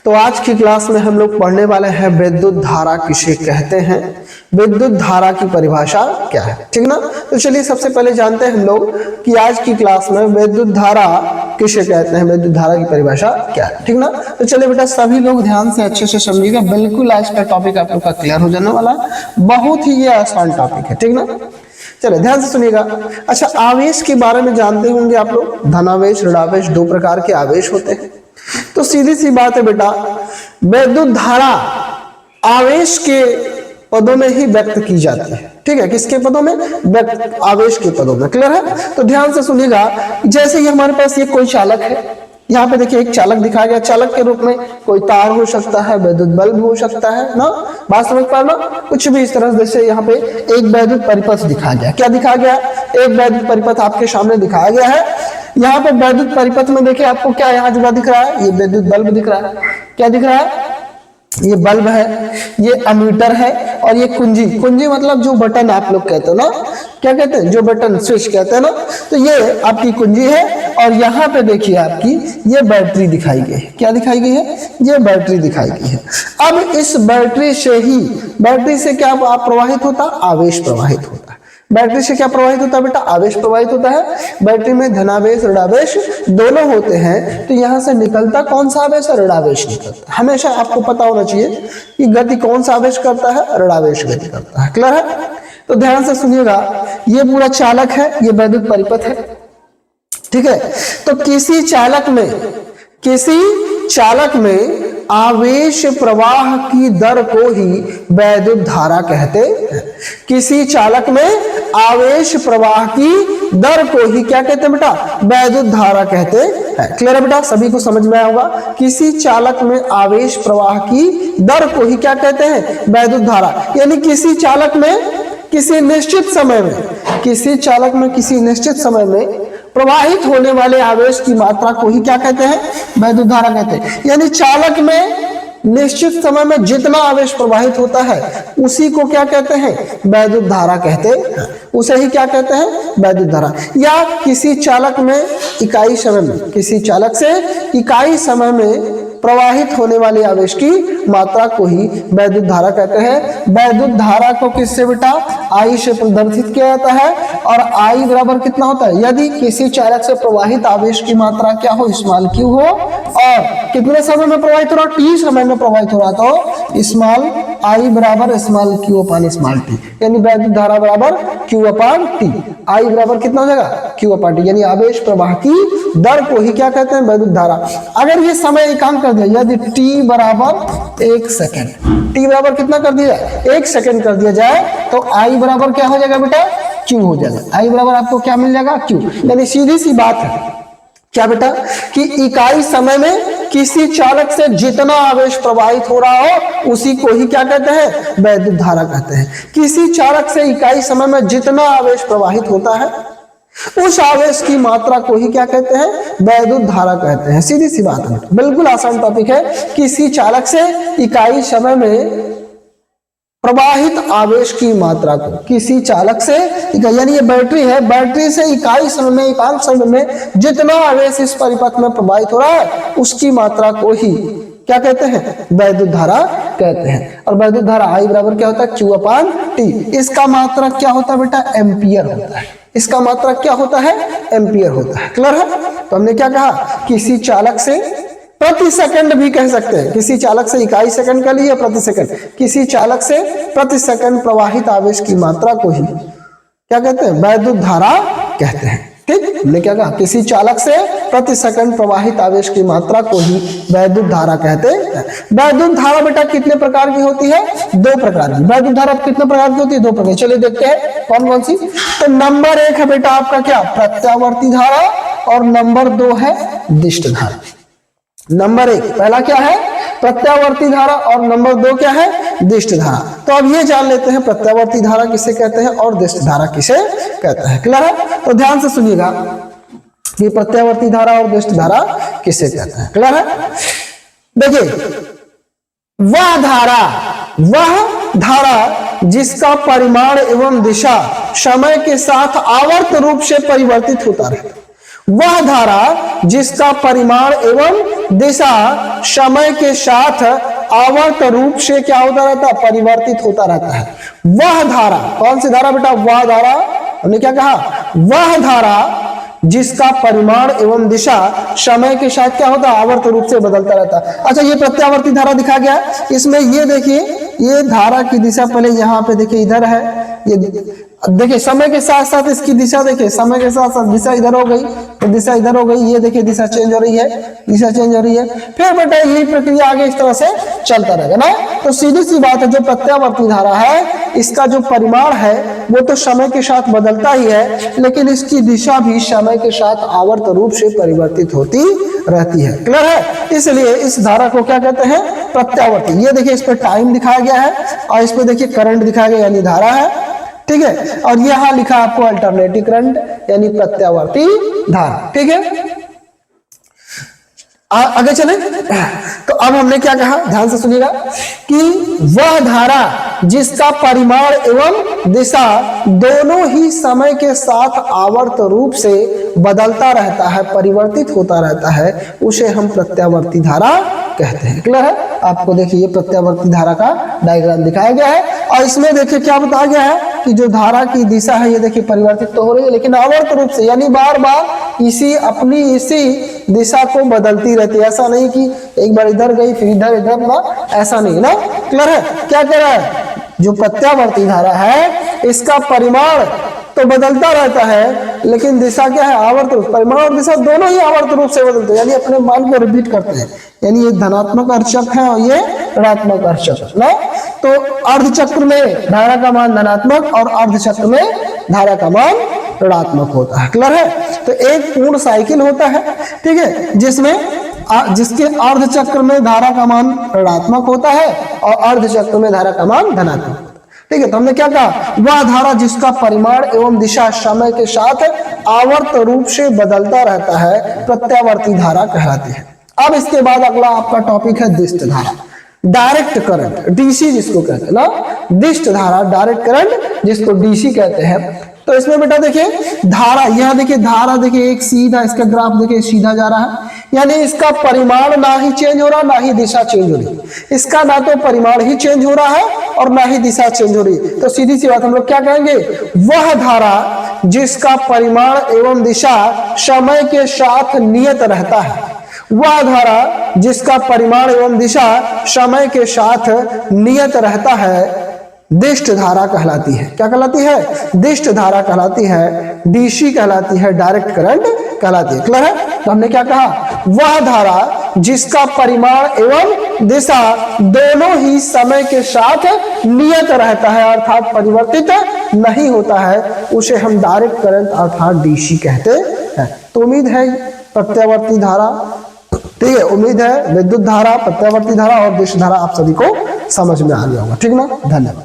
तो आज की क्लास में हम लोग पढ़ने वाले हैं विद्युत धारा किसे कहते हैं, विद्युत धारा की परिभाषा क्या है, ठीक ना। तो चलिए सबसे पहले जानते हैं हम लोग कि आज की क्लास में विद्युत धारा किसे कहते हैं, विद्युत धारा की परिभाषा क्या है, ठीक ना। तो चलिए बेटा सभी लोग ध्यान से अच्छे से समझिएगा, बिल्कुल आज का टॉपिक आप लोग का क्लियर हो जाने वाला है, बहुत ही ये आसान टॉपिक है, ठीक ना। चलिए ध्यान से सुनिएगा। अच्छा, आवेश के बारे में जानते होंगे आप लोग, धनावेश ऋणावेश, दो प्रकार के आवेश होते हैं। तो सीधी सी बात है बेटा, विद्युत धारा आवेश के पदों में ही व्यक्त की जाती है, ठीक है। किसके पदों में? व्यक्त आवेश के पदों में, क्लियर है। तो ध्यान से सुनिएगा, जैसे ही हमारे पास ये कोई चालक है, यहाँ पे देखिए एक चालक दिखाया गया, चालक के रूप में कोई तार हो सकता है, विद्युत बल्ब हो सकता है ना, बात समझ पा रहे ना, कुछ भी इस तरह से। जैसे यहाँ पे एक वैद्युत परिपथ दिखाया गया, क्या दिखाया गया? एक वैद्युत परिपथ आपके सामने दिखाया गया है। यहाँ पे वैद्युत परिपथ में देखिए आपको क्या यहाँ जुड़ा दिख रहा है, ये विद्युत बल्ब दिख रहा है। क्या दिख रहा है? ये बल्ब है, ये अमीटर है, और ये कुंजी। कुंजी मतलब जो बटन आप लोग कहते हो ना, क्या कहते हैं? जो बटन, स्विच कहते हैं ना। तो ये आपकी कुंजी है, और यहाँ पे देखिए आपकी ये बैटरी दिखाई गई है। क्या दिखाई गई है? ये बैटरी दिखाई गई है। अब इस बैटरी से ही, बैटरी से क्या प्रवाहित होता? आवेश प्रवाहित होता है। बैटरी से क्या प्रवाहित होता है बेटा? आवेश प्रवाहित होता है। बैटरी में धनावेश ऋणावेश दोनों होते हैं, तो यहां से निकलता कौन सा आवेश है? ऋणावेश निकलता है। हमेशा आपको पता होना चाहिए कि गति कौन सा आवेश करता है? ऋणावेश गति करता है, क्लियर है। तो ध्यान से सुनिएगा, ये पूरा चालक है, ये वैद्युत परिपथ है, ठीक है। तो किसी चालक में आवेश प्रवाह की दर को ही वैद्युत धारा कहते हैं। किसी चालक में आवेश प्रवाह की दर को ही क्या कहते हैं बेटा? वैद्युत धारा कहते हैं। क्लियर है बेटा, सभी को समझ में आया होगा। किसी चालक में आवेश प्रवाह की दर को ही क्या कहते हैं? वैद्युत धारा। यानी किसी चालक में किसी निश्चित समय में प्रवाहित होने वाले आवेश की मात्रा को ही क्या कहते हैं? वैद्युत धारा कहते हैं। यानी चालक में निश्चित समय में जितना आवेश प्रवाहित होता है उसी को क्या कहते हैं? वैद्युत धारा कहते हैं। उसे ही क्या कहते हैं? वैद्युत धारा। या किसी चालक से इकाई समय में प्रवाहित होने वाले आवेश की मात्रा को ही वैद्युत धारा कहते हैं। वैद्युत धारा को किससे बेटा? आई से प्रदर्शित किया जाता है, और आई बराबर कितना होता है? यदि किसी चालक से प्रवाहित आवेश की मात्रा क्या हो? स्मॉल क्यू हो, और कितने समय में प्रवाहित हो रहा? टी समय में प्रवाहित हो रहा, तो स्मॉल आई बराबर small Q upon small T. यानी वैद्युत धारा बराबर क्यू अपॉन टी। आई बराबर कितना हो जाएगा? Q upon T. यानी आवेश प्रवाह की दर को ही क्या कहते हैं? वैद्युत धारा। अगर ये समय एकांक कर दिया, यदि टी बराबर 1 सेकेंड, टी बराबर कितना कर दिया? 1 सेकेंड कर दिया जाए, तो आई बराबर क्या हो जाएगा बेटा? क्यू हो जाएगा। आई बराबर आपको क्या मिल जाएगा? क्यू। यानी सीधी सी बात है क्या बेटा, कि इकाई समय में किसी चालक से जितना आवेश प्रवाहित हो रहा हो उसी को ही क्या कहते हैं? वैद्युत धारा कहते हैं। किसी चालक से इकाई समय में जितना आवेश प्रवाहित होता है उस आवेश की मात्रा को ही क्या कहते हैं? वैद्युत धारा कहते हैं। सीधी सी बात है, बिल्कुल आसान टॉपिक है। किसी चालक से इकाई समय में प्रवाहित आवेश की मात्रा को, किसी चालक से, यानी ये बैटरी है, बैटरी से इकाई समय में, एकांक समय में जितना आवेश इस परिपथ में प्रवाहित हो रहा है उसकी मात्रा को ही क्या कहते हैं? वैद्युत धारा कहते हैं। और वैद्युत धारा आई बराबर क्या होता है? Q upon T. इसका मात्रा क्या होता है बेटा? एम्पियर होता है। इसका मात्रा क्या होता है? एम्पियर होता है। क्लियर है। तो हमने क्या कहा? किसी चालक से प्रति सेकंड भी कह सकते हैं, किसी चालक से इकाई सेकंड का लिए प्रति सेकंड, किसी चालक से प्रति सेकंड प्रवाहित आवेश की मात्रा को ही क्या कहते हैं? वैद्युत धारा कहते हैं। ठीक, हमने क्या कहा? किसी चालक से प्रति सेकंड प्रवाहित आवेश की मात्रा को ही वैद्युत धारा कहते हैं। वैद्युत धारा बेटा कितने प्रकार की होती है? 2 प्रकार की। वैद्युत धारा कितने प्रकार की होती है? 2 प्रकार। चलिए देखते हैं कौन कौन सी। तो नंबर 1 है बेटा आपका क्या? प्रत्यावर्ती धारा, और नंबर 2 है दिष्ट धारा। नंबर 1 पहला क्या है? प्रत्यावर्ती धारा, और नंबर 2 क्या है? दिष्ट धारा। तो अब ये जान लेते हैं प्रत्यावर्ती धारा किसे कहते हैं और दिष्ट धारा किसे कहते हैं। क्लियर है। तो ध्यान से सुनिएगा कि प्रत्यावर्ती धारा और दिष्ट धारा किसे कहते हैं। क्लियर है। देखिए, वह धारा जिसका परिमाण एवं दिशा समय के साथ आवर्त रूप से परिवर्तित होता रहता है वह धारा जिसका परिमाण एवं दिशा समय के साथ आवर्त रूप से क्या होता रहता है, परिवर्तित होता रहता है। वह धारा, कौन सी धारा बेटा, वह धारा, हमने क्या कहा, वह धारा जिसका परिमाण एवं दिशा समय के साथ क्या होता है, आवर्त रूप से बदलता रहता है। अच्छा, ये प्रत्यावर्ती धारा दिखा गया, इसमें ये देखिए, ये धारा की दिशा पहले यहाँ पे देखिए इधर है, ये देखिए समय के साथ साथ इसकी दिशा देखिए, समय के साथ साथ दिशा इधर हो गई, तो दिशा इधर हो गई, ये देखिए दिशा चेंज हो रही है, दिशा चेंज हो रही है। फिर बेटा यही प्रक्रिया आगे इस तरह से चलता रहेगा ना। तो सीधी सी बात है, जो प्रत्यावर्ती धारा है इसका जो परिमाण है वो तो समय के साथ बदलता ही है, लेकिन इसकी दिशा भी समय के साथ आवर्त रूप से परिवर्तित होती रहती है। क्लियर है? इसलिए इस धारा को क्या कहते हैं, प्रत्यावर्ती। ये देखिए इस पर टाइम दिखाया गया है और इस पे देखिए करंट दिखाया गया यानी धारा है, ठीक है। और यहाँ लिखा आपको अल्टरनेटिव करंट यानी प्रत्यावर्ती धारा, ठीक है। आगे चले, तो अब हमने क्या कहा, ध्यान से सुनिएगा, कि वह धारा जिसका परिमाण एवं दिशा दोनों ही समय के साथ आवर्त रूप से बदलता रहता है, परिवर्तित होता रहता है, उसे हम प्रत्यावर्ती धारा कहते हैं। क्लियर है? आपको देखिए ये प्रत्यावर्ती धारा का डायग्राम दिखाया गया है और इसमें देखिए क्या बताया गया है कि जो धारा की दिशा है ये देखिए परिवर्तित तो हो रही है, लेकिन आवर्त रूप से, यानी बार बार इसी दिशा को बदलती रहती है। ऐसा नहीं कि एक बार इधर गई फिर इधर ना, ऐसा नहीं ना। क्लियर है? क्या कह रहा है, जो प्रत्यावर्ती धारा है इसका परिमाण तो बदलता रहता है, लेकिन दिशा क्या है, आवर्त रूप। परिमाण और दिशा दोनों ही आवर्त रूप से बदलते हैं, यानी अपने मान को रिपीट करते हैं। यानी ये धनात्मक अर्धचक्र है और ये ऋणात्मक अर्धचक्र ना। तो अर्धचक्र में धारा का मान धनात्मक और अर्धचक्र में धारा का मान ऋणात्मक होता है। क्लियर है? तो एक पूर्ण साइकिल होता है, ठीक है, जिसके अर्धचक्र में धारा का मान ऋणात्मक होता है और अर्धचक्र में धारा का मान धनात्मक, ठीक है। तो हमने क्या कहा, वह धारा जिसका परिमाण एवं दिशा समय के साथ आवर्त रूप से बदलता रहता है, प्रत्यावर्ती धारा कहलाती है। अब इसके बाद अगला आपका टॉपिक है दिष्ट धारा, डायरेक्ट करंट, डीसी जिसको कहते हैं ना, दिष्ट धारा, डायरेक्ट करंट जिसको डीसी कहते हैं। तो इसमें बेटा देखिए धारा, यह देखिए धारा देखिए एक सीधा, इसका ग्राफ देखिए सीधा जा रहा है, यानी इसका परिमाण ना ही चेंज हो रहा ना ही दिशा चेंज हो रही, इसका ना तो परिमाण ही चेंज हो रहा है और ना ही दिशा चेंज हो रही। तो सीधी सी बात हम लोग क्या कहेंगे, वह धारा जिसका परिमाण एवं दिशा समय के साथ नियत रहता है, वह धारा जिसका परिमाण एवं दिशा समय के साथ नियत रहता है, दिष्ट धारा कहलाती है। क्या कहलाती है, दिष्ट धारा कहलाती है, डीसी कहलाती है, डायरेक्ट करंट कहलाती है। क्लियर है? तो हमने क्या कहा, वह धारा जिसका परिमाण एवं दिशा दोनों ही समय के साथ नियत रहता है अर्थात परिवर्तित नहीं होता है, उसे हम डायरेक्ट करंट अर्थात डीसी कहते हैं। तो उम्मीद है प्रत्यावर्ती धारा, ठीक है, उम्मीद है विद्युत धारा, प्रत्यावर्ती धारा और दिष्ट धारा आप सभी को समझ में आ गया होगा। ठीक ना, धन्यवाद।